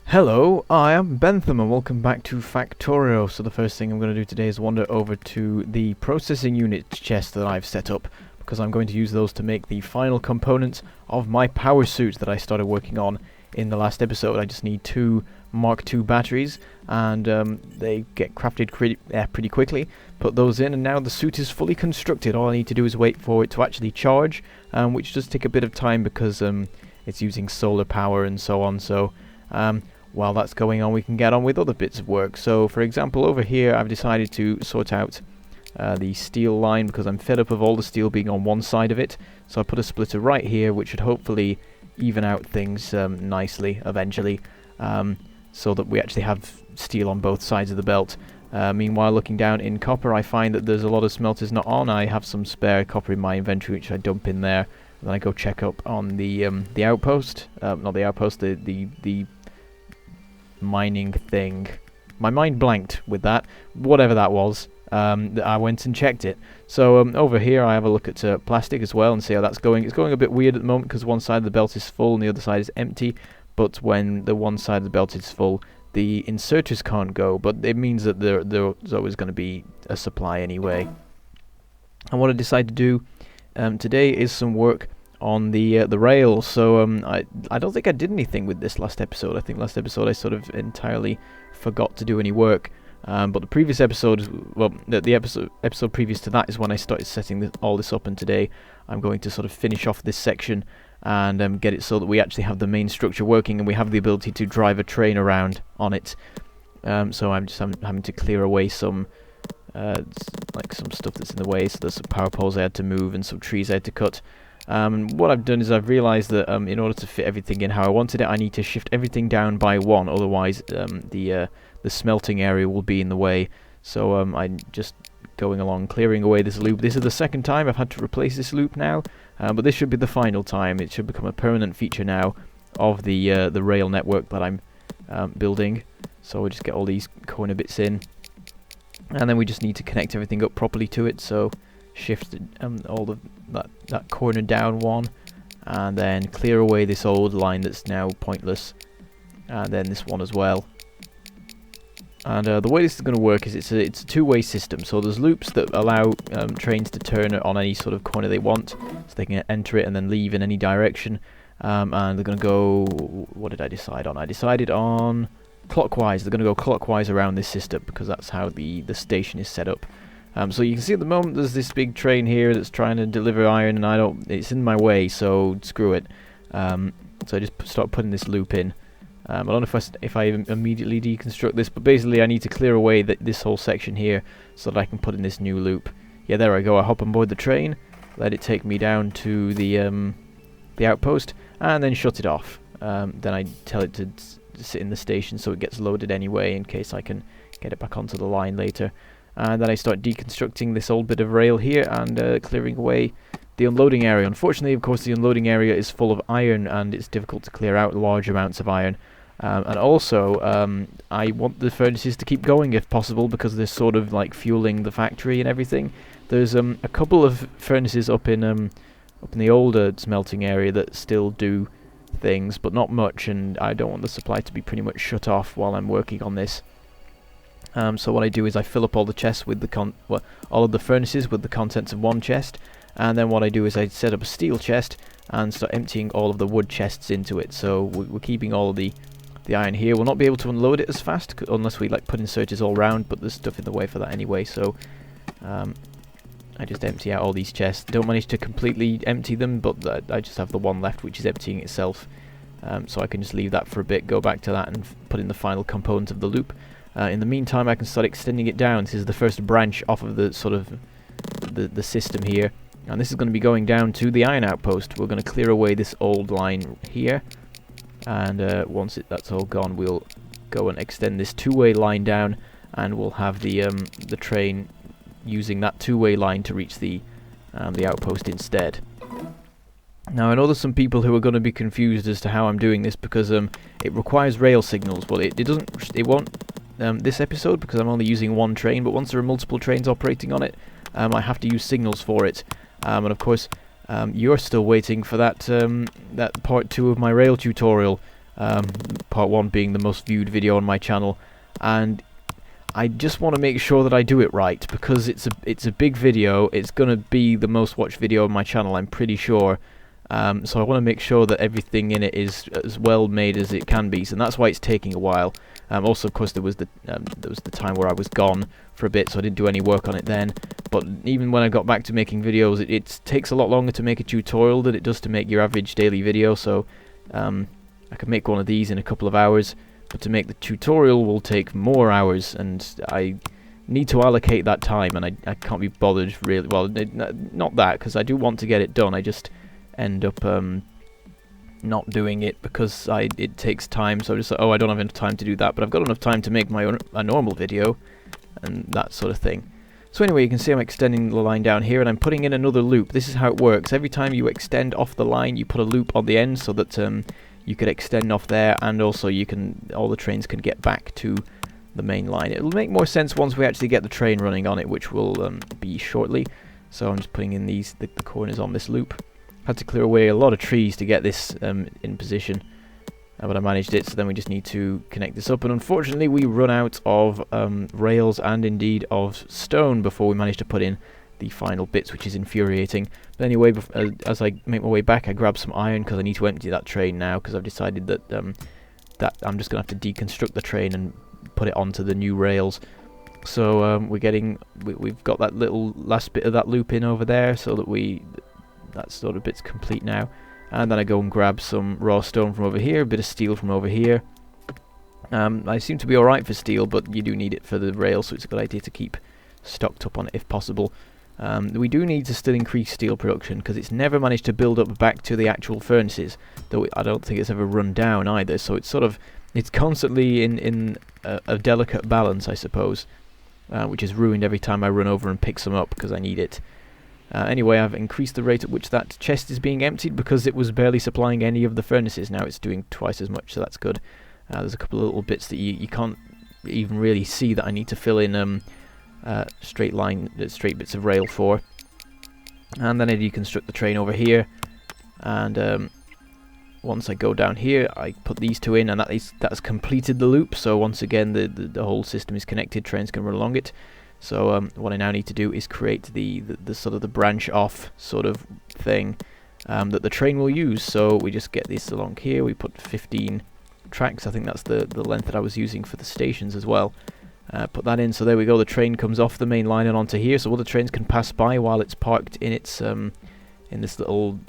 Hello, I am Bentham and welcome back to Factorio. So the first thing I'm going to do today is wander over to the processing unit chest that I've set up, because I'm going to use those to make the final components of my power suit that I started working on in the last episode. I just need two Mark II batteries and they get crafted pretty quickly. Put those in and now the suit is fully constructed. All I need to do is wait for it to actually charge, which does take a bit of time because it's using solar power and so on. So while that's going on, we can get on with other bits of work. So for example, over here I've decided to sort out the steel line because I'm fed up of all the steel being on one side of it. So I put a splitter right here which should hopefully even out things nicely eventually, so that we actually have steel on both sides of the belt. Meanwhile, looking down in copper, I find that there's a lot of smelters not on. I have some spare copper in my inventory which I dump in there. And then I go check up on the outpost, not the outpost, the mining thing. My mind blanked with that, whatever that was. I went and checked it. So over here I have a look at plastic as well and see how that's going. It's going a bit weird at the moment because one side of the belt is full and the other side is empty. But when the one side of the belt is full, the inserters can't go. But it means that there's always going to be a supply anyway. And what I decided to do today is some work on the rail. So I don't think I did anything with this last episode. I think last episode I sort of entirely forgot to do any work. But the previous episode, well, the episode previous to that is when I started setting all this up, and today I'm going to sort of finish off this section and get it so that we actually have the main structure working and we have the ability to drive a train around on it. So I'm having to clear away some some stuff that's in the way. So there's some power poles I had to move and some trees I had to cut. What I've done is I've realised that in order to fit everything in how I wanted it, I need to shift everything down by one, otherwise the smelting area will be in the way. So I'm just going along clearing away this loop. This is the second time I've had to replace this loop now, but this should be the final time. It should become a permanent feature now of the rail network that I'm building. So we'll just get all these corner bits in, and then we just need to connect everything up properly to it. So shift all that corner down one, and then clear away this old line that's now pointless, and then this one as well. And the way this is going to work is it's a two-way system. So there's loops that allow trains to turn on any sort of corner they want, so they can enter it and then leave in any direction. And they're going to go, what did I decide on? I decided on clockwise. They're going to go clockwise around this system because that's how the station is set up. So you can see at the moment there's this big train here that's trying to deliver iron, and it's in my way, so screw it. So I just start putting this loop in. I don't know if I immediately deconstruct this, but basically I need to clear away this whole section here so that I can put in this new loop. Yeah, there I go. I hop on board the train, let it take me down to the outpost, and then shut it off. Then I tell it to sit in the station so it gets loaded anyway in case I can get it back onto the line later. And then I start deconstructing this old bit of rail here and clearing away the unloading area. Unfortunately, of course, the unloading area is full of iron and it's difficult to clear out large amounts of iron. And also, I want the furnaces to keep going if possible because they're sort of like fueling the factory and everything. There's a couple of furnaces up in the older smelting area that still do things, but not much, and I don't want the supply to be pretty much shut off while I'm working on this. So what I do is I fill up all the chests with all of the furnaces with the contents of one chest, and then what I do is I set up a steel chest and start emptying all of the wood chests into it. So we're keeping all of the iron here. We'll not be able to unload it as fast unless we put inserters all around, but there's stuff in the way for that anyway. So I just empty out all these chests. Don't manage to completely empty them, but I just have the one left which is emptying itself. So I can just leave that for a bit, go back to that and put in the final component of the loop. In the meantime, I can start extending it down. This is the first branch off of the sort of the system here, and this is going to be going down to the iron outpost. We're going to clear away this old line here, and once that's all gone, we'll go and extend this two-way line down, and we'll have the train using that two-way line to reach the outpost instead. Now I know there's some people who are going to be confused as to how I'm doing this because it requires rail signals. Well, it won't this episode because I'm only using one train, but once there are multiple trains operating on it, I have to use signals for it. And of course, you're still waiting for that part 2 of my rail tutorial. Part 1 being the most viewed video on my channel, and I just want to make sure that I do it right, because it's a big video. It's going to be the most watched video on my channel, I'm pretty sure. So I want to make sure that everything in it is as well made as it can be, so that's why it's taking a while. Also, of course, there was the time where I was gone for a bit, so I didn't do any work on it then. But even when I got back to making videos, it takes a lot longer to make a tutorial than it does to make your average daily video. So I can make one of these in a couple of hours, but to make the tutorial will take more hours, and I need to allocate that time, and I can't be bothered really. Well, not that, because I do want to get it done. I just end up not doing it because it takes time. So I'm just like, oh, I don't have enough time to do that, but I've got enough time to make a normal video and that sort of thing. So anyway, you can see I'm extending the line down here, and I'm putting in another loop. This is how it works. Every time you extend off the line, you put a loop on the end so that you could extend off there, and also all the trains can get back to the main line. It'll make more sense once we actually get the train running on it, which will be shortly. So I'm just putting in the corners on this loop. Had to clear away a lot of trees to get this in position, but I managed it. So then we just need to connect this up, and unfortunately we run out of rails and indeed of stone before we manage to put in the final bits, which is infuriating. But anyway, as I make my way back, I grab some iron because I need to empty that train now, because I've decided that that I'm just going to have to deconstruct the train and put it onto the new rails. So we've got that little last bit of that loop in over there, so that that sort of bit's complete now. And then I go and grab some raw stone from over here, a bit of steel from over here. I seem to be alright for steel, but you do need it for the rail, so it's a good idea to keep stocked up on it if possible. We do need to still increase steel production, because it's never managed to build up back to the actual furnaces, though I don't think it's ever run down either, so it's constantly in a delicate balance, I suppose, which is ruined every time I run over and pick some up, because I need it. Anyway, I've increased the rate at which that chest is being emptied, because it was barely supplying any of the furnaces. Now it's doing twice as much, so that's good. There's a couple of little bits that you can't even really see that I need to fill in straight bits of rail for. And then I deconstruct the train over here, and once I go down here, I put these two in, and that's completed the loop. So once again, the whole system is connected. Trains can run along it. So what I now need to do is create the sort of the branch off sort of thing that the train will use. So we just get this along here. We put 15 tracks. I think that's the length that I was using for the stations as well. Put that in. So there we go. The train comes off the main line and onto here. So other trains can pass by while it's parked in its in this little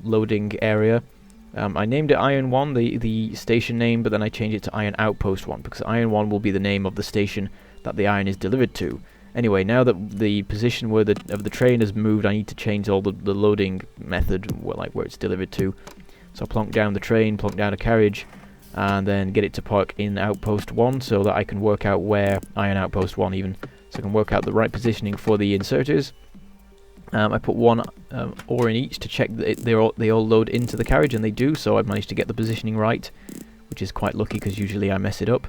loading area. I named it Iron 1, the station name, but then I changed it to Iron Outpost 1, because Iron 1 will be the name of the station that the iron is delivered to. Anyway, now that the position of the train has moved, I need to change all the loading method, where it's delivered to. So I plonk down the train, plonk down a carriage, and then get it to park in Outpost 1, so that I can work out where Iron Outpost 1 even, so I can work out the right positioning for the inserters. I put one ore in each to check that they all load into the carriage, and they do, so I've managed to get the positioning right, which is quite lucky because usually I mess it up.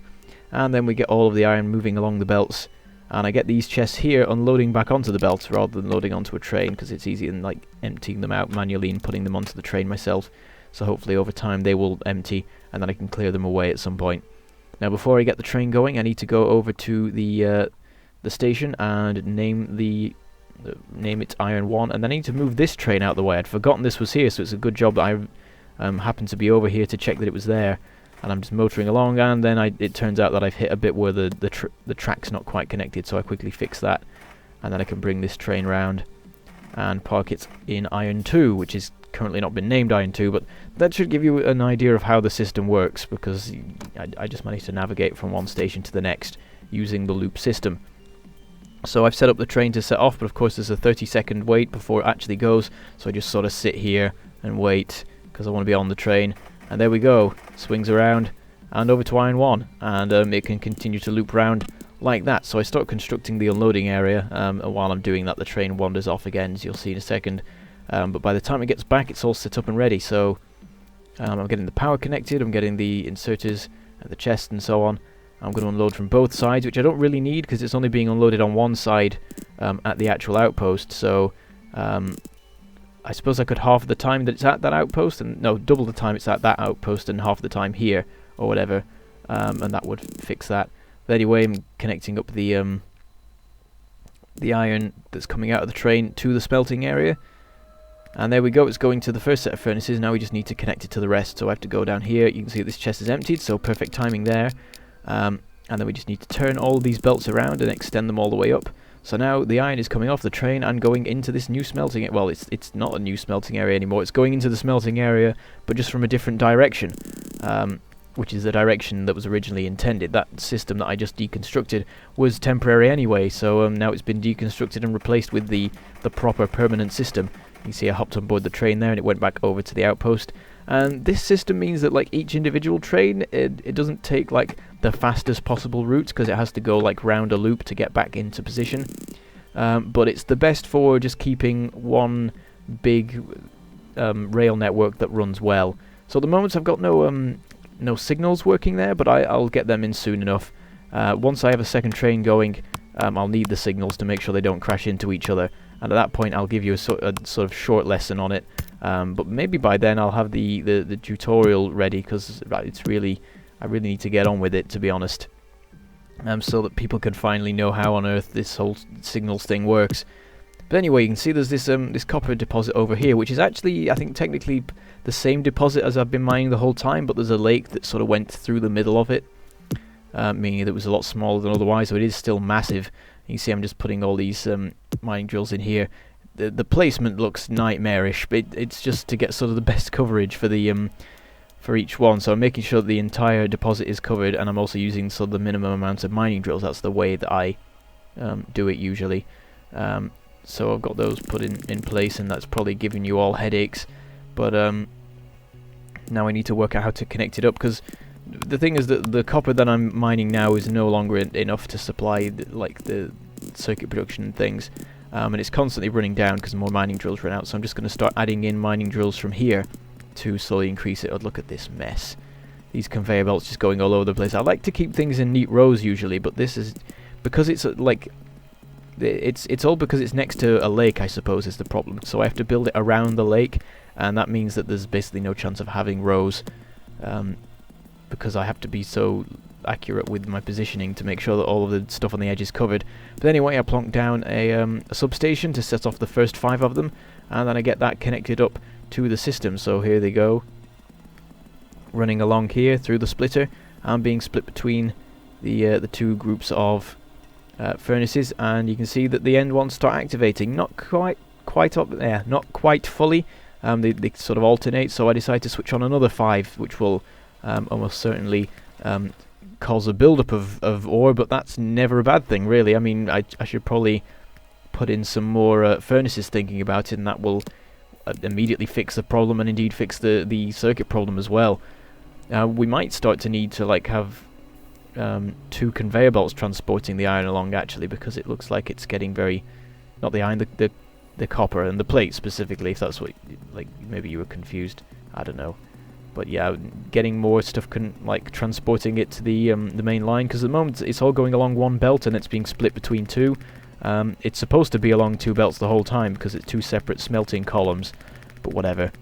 And then we get all of the iron moving along the belts, and I get these chests here unloading back onto the belts rather than loading onto a train, because it's easier than emptying them out manually and putting them onto the train myself. So hopefully over time they will empty, and then I can clear them away at some point. Now before I get the train going, I need to go over to the station and name it Iron 1, and then I need to move this train out of the way. I'd forgotten this was here, so it's a good job that I happened to be over here to check that it was there. And I'm just motoring along, and then it turns out that I've hit a bit where the track's not quite connected, so I quickly fix that, and then I can bring this train round and park it in Iron 2, which is currently not been named Iron 2, but that should give you an idea of how the system works, because I just managed to navigate from one station to the next using the loop system. So I've set up the train to set off, but of course there's a 30-second wait before it actually goes, so I just sort of sit here and wait, because I want to be on the train. And there we go, swings around and over to Iron 1, and it can continue to loop round like that. So I start constructing the unloading area, and while I'm doing that the train wanders off again, as you'll see in a second. But by the time it gets back, it's all set up and ready. So I'm getting the power connected, I'm getting the inserters, the chest and so on. I'm going to unload from both sides, which I don't really need because it's only being unloaded on one side at the actual outpost. So I suppose I could half the time that it's at that outpost, and no, double the time it's at that outpost and half the time here, or whatever, and that would fix that. But anyway, I'm connecting up the iron that's coming out of the train to the smelting area. And there we go, it's going to the first set of furnaces. Now we just need to connect it to the rest. So I have to go down here. You can see this chest is emptied, so perfect timing there. And then we just need to turn all these belts around and extend them all the way up. So now the iron is coming off the train and going into this new smelting area. Well, it's not a new smelting area anymore. It's going into the smelting area, but just from a different direction, which is the direction that was originally intended. That system that I just deconstructed was temporary anyway, so now it's been deconstructed and replaced with the proper permanent system. You see I hopped on board the train there and it went back over to the outpost. And this system means that like each individual train, it doesn't take like the fastest possible route because it has to go like round a loop to get back into position. But it's the best for just keeping one big rail network that runs well. So at the moment I've got no signals working there, but I'll get them in soon enough. Once I have a second train going, I'll need the signals to make sure they don't crash into each other. And at that point I'll give you a sort of short lesson on it. But maybe by then I'll have the tutorial ready, because I really need to get on with it, to be honest. So that people can finally know how on earth this whole signals thing works. But anyway, you can see there's this copper deposit over here, which is actually, I think, technically the same deposit as I've been mining the whole time, but there's a lake that sort of went through the middle of it, meaning that it was a lot smaller than otherwise, so it is still massive. You can see I'm just putting all these mining drills in here. The placement looks nightmarish, but it's just to get sort of the best coverage for the for each one. So I'm making sure that the entire deposit is covered, and I'm also using sort of the minimum amount of mining drills. That's the way that I do it usually. So I've got those put in place, and that's probably giving you all headaches. But now I need to work out how to connect it up, because the thing is that the copper that I'm mining now is no longer enough to supply the circuit production and things. And it's constantly running down because more mining drills run out. So I'm just going to start adding in mining drills from here to slowly increase it. Oh, look at this mess. These conveyor belts just going all over the place. I like to keep things in neat rows usually, but this is because it's like it's all because it's next to a lake, I suppose, is the problem. So I have to build it around the lake, and that means that there's basically no chance of having rows, because I have to be so accurate with my positioning to make sure that all of the stuff on the edge is covered. But anyway, I plonked down a substation to set off the first 5 of them, and then I get that connected up to the system. So here they go, running along here through the splitter and being split between the 2 groups of furnaces, and you can see that the end ones start activating. Not quite up there, not quite fully. They sort of alternate. So I decided to switch on another 5, which will almost certainly cause a build-up of ore, but that's never a bad thing, really. I mean, I should probably put in some more furnaces thinking about it, and that will immediately fix the problem, and indeed fix the circuit problem as well. We might start to need to like have 2 conveyor belts transporting the iron along, actually, because it looks like it's getting very, not the iron, the copper and the plate specifically, if that's what, like, maybe you were confused, I don't know. But yeah, getting more stuff, like transporting it to the main line, because at the moment it's all going along one belt and it's being split between 2. It's supposed to be along 2 belts the whole time because it's 2 separate smelting columns, but whatever.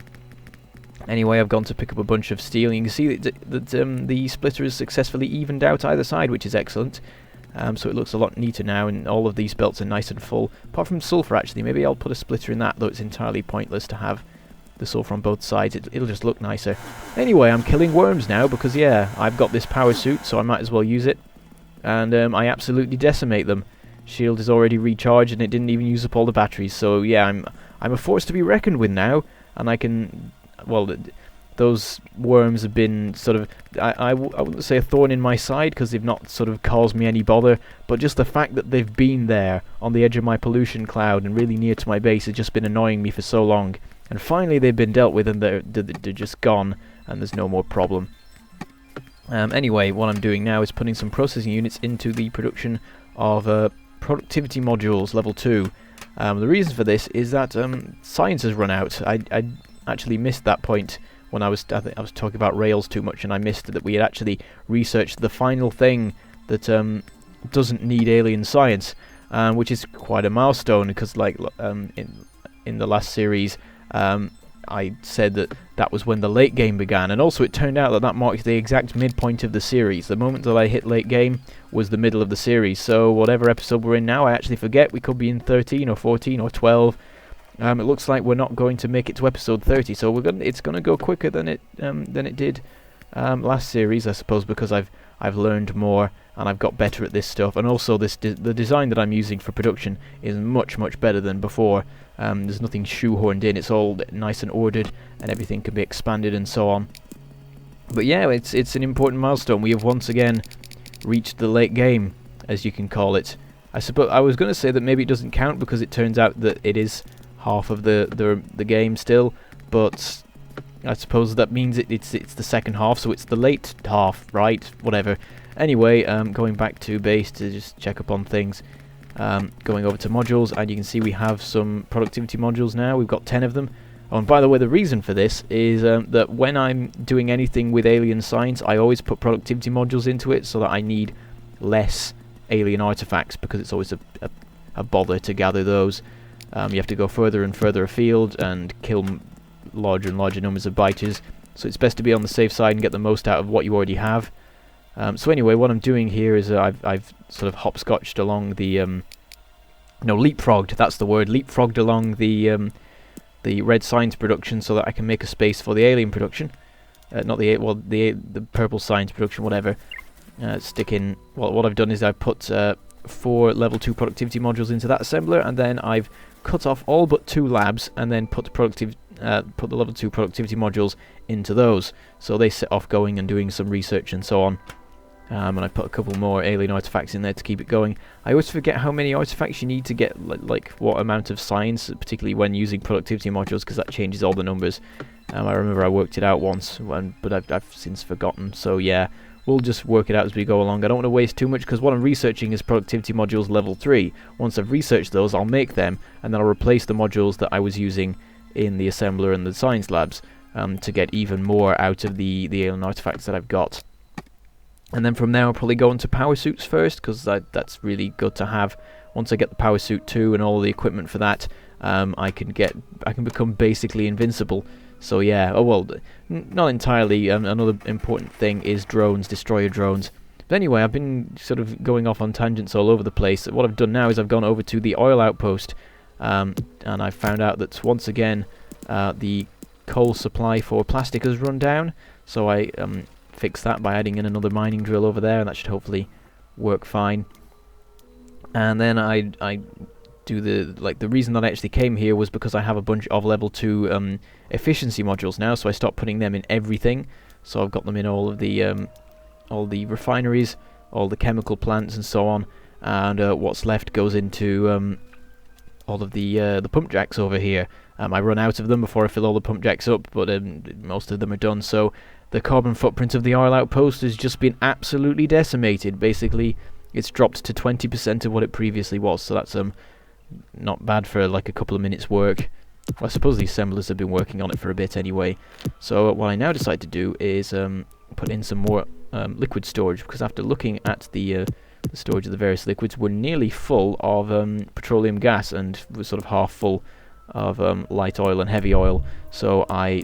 Anyway, I've gone to pick up a bunch of steel, and you can see that the splitter is successfully evened out either side, which is excellent. So it looks a lot neater now, and all of these belts are nice and full, apart from sulfur actually. Maybe I'll put a splitter in that, though it's entirely pointless to have the sulfur on both sides. It'll just look nicer. Anyway, I'm killing worms now because, yeah, I've got this power suit, so I might as well use it. And I absolutely decimate them. Shield is already recharged, and it didn't even use up all the batteries. So yeah, I'm a force to be reckoned with now, and I can, well, those worms have been sort of, I wouldn't say a thorn in my side, because they've not sort of caused me any bother, but just the fact that they've been there on the edge of my pollution cloud and really near to my base has just been annoying me for so long. And finally they've been dealt with, and they're just gone, and there's no more problem. Anyway, what I'm doing now is putting some processing units into the production of productivity modules level 2. The reason for this is that science has run out. I actually missed that point when I was talking about rails too much, and I missed that we had actually researched the final thing that doesn't need alien science, which is quite a milestone, because like in the last series, I said that that was when the late game began, and also it turned out that that marked the exact midpoint of the series. The moment that I hit late game was the middle of the series, so whatever episode we're in now, I actually forget. We could be in 13 or 14 or 12. It looks like we're not going to make it to episode 30, so it's going to go quicker than it did last series, I suppose, because I've learned more and I've got better at this stuff, and also the design that I'm using for production is much better than before. There's nothing shoehorned in, it's all nice and ordered, and everything can be expanded and so on. But yeah, it's an important milestone. We have once again reached the late game, as you can call it. I suppose I was going to say that maybe it doesn't count because it turns out that it is half of the game still, but I suppose that means it's the second half, so it's the late half, right? Whatever. Anyway, going back to base to just check up on things. Going over to modules, and you can see we have some productivity modules now. We've got 10 of them. Oh, and by the way, the reason for this is that when I'm doing anything with alien science, I always put productivity modules into it so that I need less alien artifacts, because it's always a bother to gather those. You have to go further and further afield and kill larger and larger numbers of biters, so it's best to be on the safe side and get the most out of what you already have. So anyway, what I'm doing here is I've sort of hopscotched along the leapfrogged, that's the word, leapfrogged along the red science production so that I can make a space for the alien production. Not the purple science production, whatever. Stick in. Well, what I've done is I've put 4 level 2 productivity modules into that assembler, and then I've cut off all but 2 labs, and then put the level 2 productivity modules into those, so they set off going and doing some research and so on. And I put a couple more alien artifacts in there to keep it going. I always forget how many artifacts you need to get, like what amount of science, particularly when using productivity modules, because that changes all the numbers. I remember I worked it out once, but I've since forgotten. So yeah, we'll just work it out as we go along. I don't want to waste too much, because what I'm researching is productivity modules level 3. Once I've researched those, I'll make them, and then I'll replace the modules that I was using in the assembler and the science labs to get even more out of the alien artifacts that I've got. And then from there I'll probably go into power suits first, because that's really good to have. Once I get the power suit 2 and all the equipment for that, I can become basically invincible. So yeah, oh well, not entirely. Another important thing is drones, destroyer drones. But anyway, I've been sort of going off on tangents all over the place. What I've done now is I've gone over to the oil outpost, and I found out that once again the coal supply for plastic has run down. So I fix that by adding in another mining drill over there, and that should hopefully work fine. And then I do the reason that I actually came here was because I have a bunch of level 2 efficiency modules now, so I stopped putting them in everything. So I've got them in all the refineries, all the chemical plants and so on, and what's left goes into all of the pump jacks over here. I run out of them before I fill all the pump jacks up, but most of them are done. So the carbon footprint of the oil outpost has just been absolutely decimated. Basically, it's dropped to 20% of what it previously was, so that's not bad for like a couple of minutes work. Well, I suppose the assemblers have been working on it for a bit anyway. So what I now decide to do is put in some more liquid storage, because after looking at the storage of the various liquids, we're nearly full of petroleum gas, and we're sort of half full of light oil and heavy oil. So I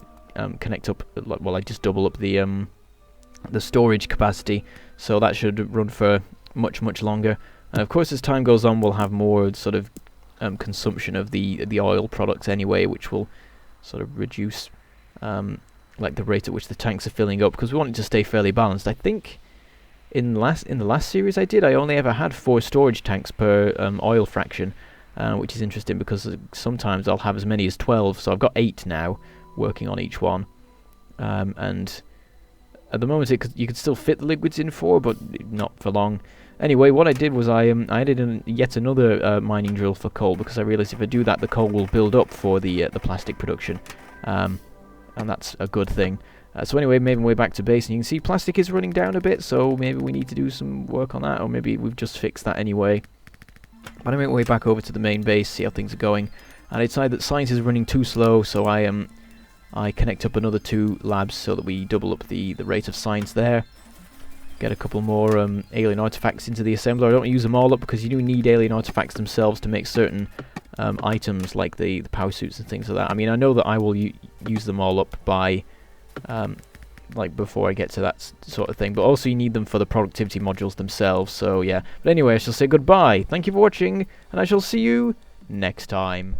connect up, I just double up the storage capacity, so that should run for much longer. And of course, as time goes on, we'll have more sort of consumption of the oil products anyway, which will sort of reduce like the rate at which the tanks are filling up, because we want it to stay fairly balanced. I think in the last series I only ever had 4 storage tanks per oil fraction, which is interesting because sometimes I'll have as many as 12, so I've got 8 now working on each one. And at the moment you could still fit the liquids in 4, but not for long. Anyway, what I did was I added yet another mining drill for coal, because I realised if I do that, the coal will build up for the plastic production, and that's a good thing. So anyway, made my way back to base, and you can see plastic is running down a bit, so maybe we need to do some work on that, or maybe we've just fixed that anyway. But I made my way back over to the main base, see how things are going, and I decided that science is running too slow, so I connect up another 2 labs so that we double up the rate of science there. Get a couple more alien artifacts into the assembler. I don't use them all up because you do need alien artifacts themselves to make certain items like the power suits and things like that. I mean, I know that I will use them all up by like before I get to that sort of thing, but also you need them for the productivity modules themselves, so yeah. But anyway, I shall say goodbye, thank you for watching, and I shall see you next time.